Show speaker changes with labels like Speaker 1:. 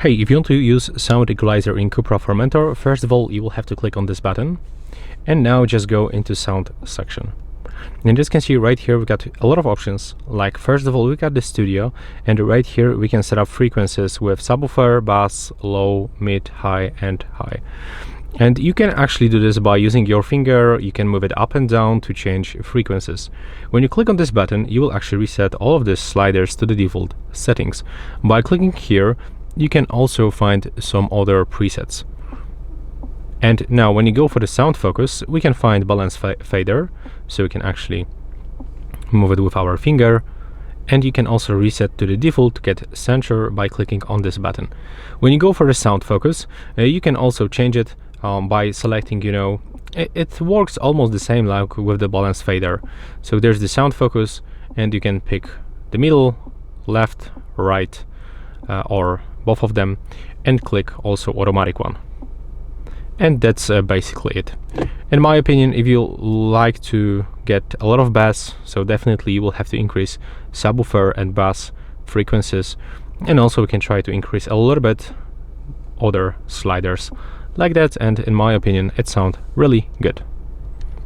Speaker 1: Hey, if you want to use Sound Equalizer in Cupra Formentor, first of all, you will have to click on this button, and now just go into Sound section. And as you can see right here, we got a lot of options. Like, first of all, we got the studio, and right here we can set up frequencies with subwoofer, bass, low, mid, high, and high. And you can actually do this by using your finger. You can move it up and down to change frequencies. When you click on this button, you will actually reset all of these sliders to the default settings. By clicking here, you can also find some other presets. And now when you go for the sound focus, we can find balance fader, so we can actually move it with our finger, and you can also reset to the default get center by clicking on this button. When you go for the sound focus, you can also change it by selecting, it works almost the same like with the balance fader. So there's the sound focus, and you can pick the middle, left, right, or both of them, and click also automatic one. And that's basically it. In my opinion, if you like to get a lot of bass, so definitely you will have to increase subwoofer and bass frequencies, and also we can try to increase a little bit other sliders like that, and in my opinion it sounds really good.